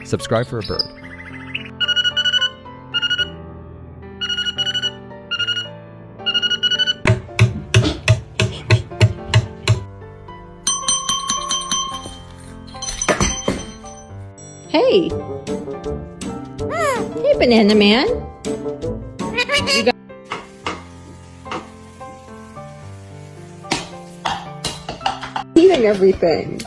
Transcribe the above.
Subscribe for a bird. Hey! Hey, Banana Man! You got eating everything.